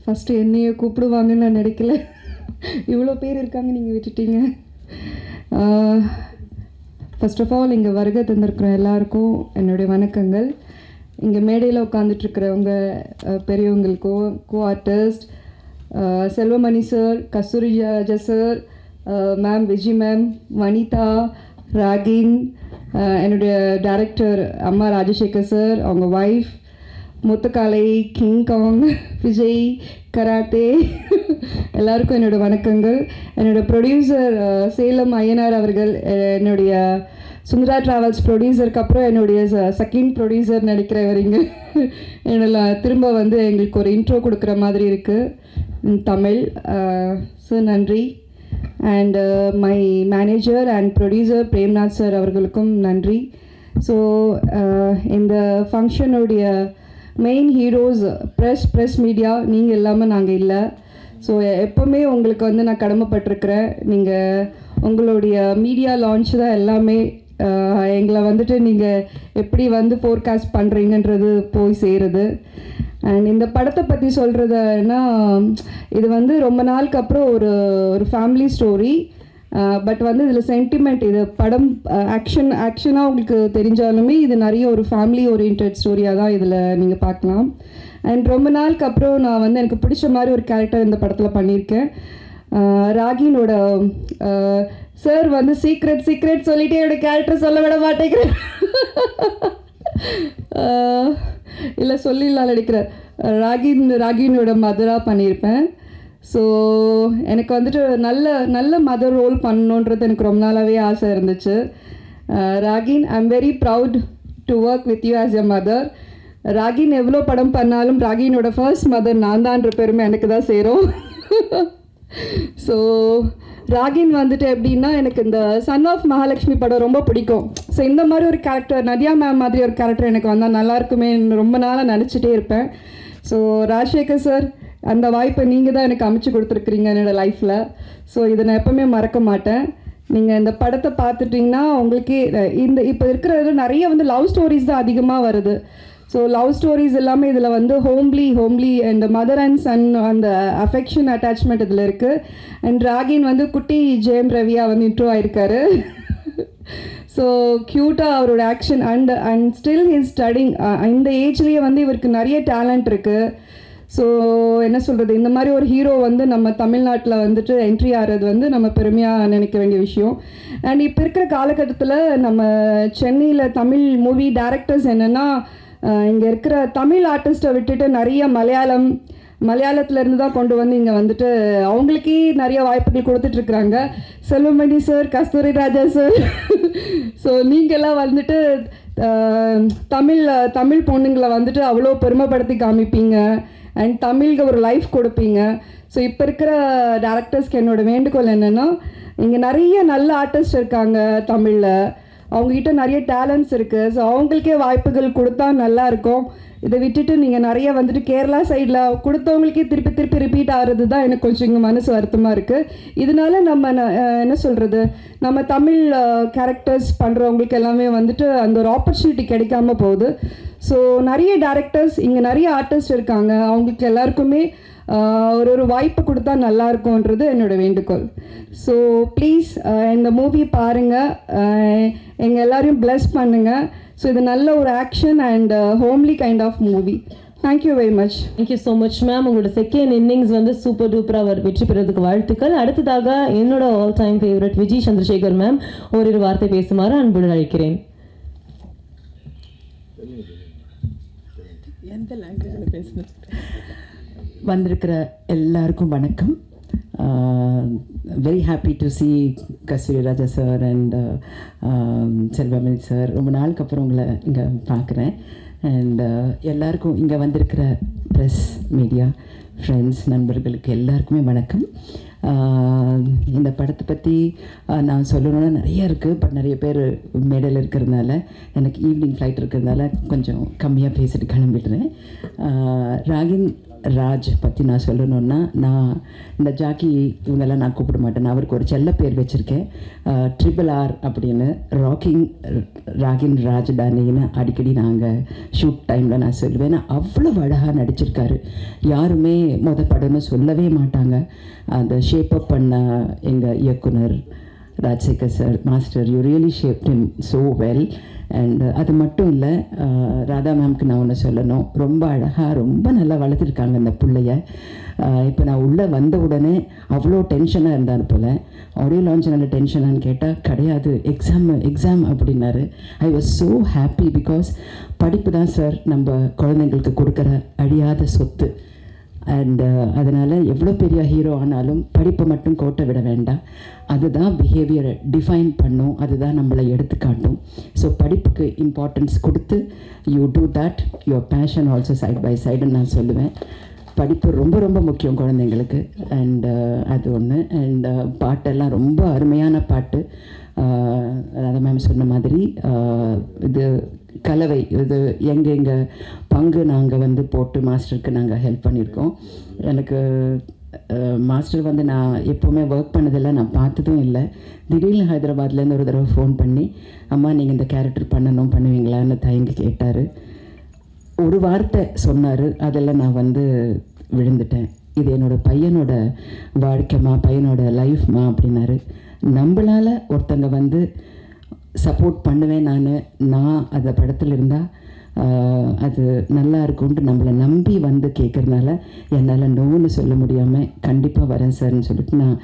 First என்னையை கூப்பிடுவாங்கன்னு நான் நினைக்கல. இவ்வளோ பேர் இருக்காங்க, நீங்கள் விட்டுட்டீங்க. ஃபர்ஸ்ட் ஆஃப் ஆல் இங்கே வருகை தந்திருக்கிற எல்லாருக்கும் என்னுடைய வணக்கங்கள். இங்கே மேடையில் உட்காந்துட்ருக்கிறவங்க பெரியவங்களுக்கும், co artist Selvamani sir, Kasthuri Raja sir, ma'am Viji ma'am, Vanitha, Ragin, என்னுடைய டைரக்டர் அம்மா ராஜசேகர் சார், அவங்க wife, Muthukaalai, King Kong, Vijay, Karate, எல்லாருக்கும் என்னோடய வணக்கங்கள். என்னோடய ப்ரொடியூசர் சேலம் ஐயனார் அவர்கள், என்னுடைய சுந்தரா ட்ராவல்ஸ் ப்ரொடியூசருக்கு அப்புறம் என்னுடைய செகண்ட் ப்ரொடியூசர் நினைக்கிறவரிங்க. என்னெல்லாம் திரும்ப வந்து எங்களுக்கு ஒரு இன்ட்ரோ கொடுக்குற மாதிரி இருக்குது தமிழ். சார் நன்றி. And my manager and producer Premnath sir அவர்களுக்கும் நன்றி. ஸோ இந்த ஃபங்க்ஷனுடைய மெயின் ஹீரோஸ் ப்ரெஸ் மீடியா, நீங்கள் இல்லாமல் நாங்கள் இல்லை. ஸோ எப்போவுமே உங்களுக்கு வந்து நான் கடமைப்பட்டிருக்கிறேன். நீங்கள் உங்களுடைய மீடியா லான்ச் தான் எல்லாமே. எங்களை வந்துட்டு நீங்கள் எப்படி வந்து ஃபோர்காஸ்ட் பண்ணுறீங்கன்றது போய் சேருது. அண்ட் இந்த படத்தை பற்றி சொல்கிறதுனா, இது வந்து ரொம்ப நாளுக்கு அப்புறம் ஒரு ஃபேமிலி ஸ்டோரி. பட் வந்து இதில் சென்டிமெண்ட், இது படம் ஆக்ஷனாக உங்களுக்கு தெரிஞ்சாலுமே இது நிறைய ஒரு ஃபேமிலி ஓரியன்ட் ஸ்டோரியாக தான் இதில் நீங்கள் பார்க்கலாம். அண்ட் ரொம்ப நாளுக்கு அப்புறம் நான் வந்து எனக்கு பிடிச்ச மாதிரி ஒரு கேரக்டர் இந்த படத்தில் பண்ணியிருக்கேன். ராகினோட சார் வந்து சீக்ரெட் சொல்லிட்டு என்னோடய கேரக்டர் சொல்ல விட மாட்டேங்கிறேன். இல்லை சொல்லிடலாம் நினைக்கிறேன். ராகினோட மதராக பண்ணியிருப்பேன். ஸோ எனக்கு வந்துட்டு நல்ல மதர் ரோல் பண்ணணுன்றது எனக்கு ரொம்ப நாளாகவே ஆசை இருந்துச்சு. Ragin, I am very proud to work with you as a mother. Ragin எவ்வளோ படம் பண்ணாலும் ராகினோட ஃபர்ஸ்ட் மதர் நான் தான்ற பெருமை எனக்கு தான் சேரும். ஸோ ராகின் வந்துட்டு எப்படின்னா, எனக்கு இந்த சன் ஆஃப் மகாலட்சுமி படம் ரொம்ப பிடிக்கும். ஸோ இந்த மாதிரி ஒரு கேரக்டர், நதியா மேம் மாதிரி ஒரு கேரக்டர் எனக்கு வந்தால் நல்லாயிருக்குமே ரொம்ப நாளாக நினச்சிட்டே இருப்பேன். ஸோ ராஜசேகர் சார், அந்த வாய்ப்பை நீங்கள் தான் எனக்கு அமைச்சு கொடுத்துருக்குறீங்க என்னோடய லைஃப்பில். ஸோ இதை நான் எப்போவுமே மறக்க மாட்டேன். நீங்கள் இந்த படத்தை பார்த்துட்டிங்கன்னா உங்களுக்கே இப்போ இருக்கிறது நிறைய வந்து லவ் ஸ்டோரிஸ் தான் அதிகமாக வருது. ஸோ லவ் ஸ்டோரிஸ் எல்லாமே இதில் வந்து homely and mother and son அந்த அஃபெக்ஷன் அட்டாச்மெண்ட் இதில் இருக்குது. அண்ட் ராகின் வந்து குட்டி ஜெயம் ரவியா வந்து இன்ட்ரோ ஆயிருக்காரு. ஸோ க்யூட்டாக அவரோட action and still he's studying. இந்த ஏஜ்லேயே வந்து இவருக்கு நிறைய டேலண்ட் இருக்குது. ஸோ என்ன சொல்கிறது, இந்த மாதிரி ஒரு ஹீரோ வந்து நம்ம தமிழ்நாட்டில் வந்துட்டு என்ட்ரி ஆகிறது வந்து நம்ம பெருமையாக நினைக்க வேண்டிய விஷயம். அண்ட் இப்போ இருக்கிற காலகட்டத்தில் நம்ம சென்னையில் தமிழ் மூவி டைரக்டர்ஸ் என்னென்னா, இங்கே இருக்கிற தமிழ் ஆர்டிஸ்ட்டை விட்டுட்டு நிறைய மலையாளத்துலேருந்து தான் கொண்டு வந்து இங்கே வந்துட்டு அவங்களுக்கே நிறைய வாய்ப்புகள் கொடுத்துட்ருக்குறாங்க. Selvamani sir, Kasthuri Raja sir, so நீங்கள்லாம் வந்துட்டு தமிழ் பொண்ணுங்களை வந்துட்டு அவ்வளோ பெருமைப்படுத்தி காமிப்பீங்க அண்ட் தமிழுக்கு ஒரு லைஃப் கொடுப்பீங்க. ஸோ இப்போ இருக்கிற டேரக்டர்ஸ்க்கு என்னோடய வேண்டுகோள் என்னென்னா, இங்கே நிறைய நல்ல ஆர்டிஸ்ட் இருக்காங்க தமிழில், அவங்ககிட்ட நிறைய டேலண்ட்ஸ் இருக்குது. ஸோ அவங்களுக்கே வாய்ப்புகள் கொடுத்தா நல்லாயிருக்கும். இதை விட்டுட்டு நீங்கள் நிறைய வந்துட்டு கேரளா சைடில் கொடுத்தவங்களுக்கே திருப்பி ரிப்பீட் ஆகிறது தான் எனக்கு கொஞ்சம் இங்கே மனசு வருத்தமாக இருக்குது. இதனால நம்ம என்ன சொல்கிறது, நம்ம தமிழ் கேரக்டர்ஸ் பண்ணுறவங்களுக்கு எல்லாமே வந்துட்டு அந்த ஒரு ஆப்பர்ச்சுனிட்டி கிடைக்காம போகுது. ஸோ நிறைய டேரக்டர்ஸ் இங்கே நிறைய ஆர்டிஸ்ட் இருக்காங்க, அவங்களுக்கு எல்லாருக்குமே ஒரு வாய்ப்பு கொடுத்தா நல்லாயிருக்கும்ன்றது என்னோடய வேண்டுகோள். ஸோ ப்ளீஸ் இந்த மூவி பாருங்கள், எங்கள் எல்லோரையும் ப்ளஸ் பண்ணுங்கள். ஸோ இது நல்ல ஒரு action and homely kind of movie. Thank you very much. Thank you so much ma'am. உங்களோட செகண்ட் இன்னிங்ஸ் வந்து சூப்பர் டூப்பராக வெற்றி பெறதுக்கு வாழ்த்துக்கள். அடுத்ததாக என்னோட all time favourite Vijay Chandrasekhar ma'am ஓரிரு வார்த்தை பேசுமாறு அன்புடன் அழைக்கிறேன். எந்த லாங்குவேஜில் பேசணும்? வந்திருக்கிற எல்லாருக்கும் வணக்கம். Very happy to see Kasthuri Raja sir and Selvamani sir. ரொம்ப நாளுக்கு அப்புறம் உங்களை இங்கே பார்க்குறேன். அண்ட் எல்லாருக்கும் இங்கே வந்திருக்கிற ப்ரெஸ் மீடியா ஃப்ரெண்ட்ஸ் நண்பர்களுக்கு எல்லாருக்குமே வணக்கம். இந்த படத்தை பற்றி நான் சொல்லணுன்னா நிறைய இருக்குது. பட் நிறைய பேர் மேடையில் இருக்கிறதுனால, எனக்கு ஈவினிங் ஃப்ளைட் இருக்கிறதுனால கொஞ்சம் கம்மியாக பேசிட்டு கிளம்பிடுறேன். ராகின் ராஜ் பற்றி நான் சொல்லணுன்னா, நான் இந்த ஜாக்கி இவங்கெல்லாம் நான் கூப்பிட மாட்டேன். நான் அவருக்கு ஒரு செல்ல பேர் வச்சுருக்கேன், RRR அப்படின்னு, ராகின் ராஜதானின்னு அடிக்கடி நாங்கள் ஷூட் டைமில் நான் சொல்லுவேன். நான் அவ்வளோ அழகாக நடிச்சிருக்காரு. யாருமே படம்னு சொல்லவே மாட்டாங்க. அந்த ஷேப்பப் பண்ண எங்கள் இயக்குனர் Rajasekar sir, master, you really shaped him so well. And அது மட்டும் இல்லை, ராதா மேம்க்கு நான் ஒன்று சொல்லணும், ரொம்ப அழகாக ரொம்ப நல்லா வளர்த்துருக்காங்க இந்த பிள்ளைய. இப்போ நான் உள்ளே வந்த உடனே அவ்வளோ டென்ஷனாக இருந்தார் போல். ஆடியோ லான்ச் நல்ல டென்ஷனான்னு கேட்டால் கிடையாது, எக்ஸாம் அப்படின்னாரு. I was so happy because படிப்பு தான் சார் நம்ம குழந்தைங்களுக்கு கொடுக்குற அழியாத சொத்து. அண்ட் அதனால் எவ்வளோ பெரிய ஹீரோ ஆனாலும் படிப்பை மட்டும் கோட்டை விட வேண்டாம். அதுதான் பிஹேவியரை டிஃபைன் பண்ணும், அதுதான் நம்மளை எடுத்துக்காட்டும். ஸோ படிப்புக்கு இம்பார்ட்டன்ஸ் கொடுத்து you do that, your passion also side by சைடுன்னு நான் சொல்லுவேன். படிப்பு ரொம்ப ரொம்ப முக்கியம் குழந்தைங்களுக்கு. அண்ட் அது ஒன்று. அண்ட் பாட்டெல்லாம் ரொம்ப அருமையான பாட்டு. ராதா மேம் சொன்ன மாதிரி இது கலவை, இது எங்கள் பங்கு நாங்கள் போட்டு மாஸ்டருக்கு நாங்கள் ஹெல்ப் பண்ணியிருக்கோம். எனக்கு மாஸ்டர் நான் எப்போவுமே ஒர்க் பண்ணதில்லை, நான் பார்த்ததும் இல்லை. திடீர்னு ஹைதராபாத்லேருந்து ஒரு தடவை ஃபோன் பண்ணி, அம்மா நீங்கள் இந்த கேரக்டர் பண்ணுவீங்களான்னு தயங்கி கேட்டார். ஒரு வார்த்தை சொன்னார், அதில் நான் விழுந்துட்டேன். இது என்னோடய பையனோட வாழ்க்கைமா, பையனோட லைஃப்மா அப்படின்னாரு. நம்மளால் ஒருத்தங்க சப்போர்ட் பண்ணுவேன் நான் அந்த படத்தில் இருந்தால் அது நல்லா இருக்கும்ன்ட்டு நம்மளை நம்பி கேட்குறதுனால என்னால் நோன்னு சொல்ல முடியாமல் கண்டிப்பாக வரேன் சார்ன்னு சொல்லிட்டு நான்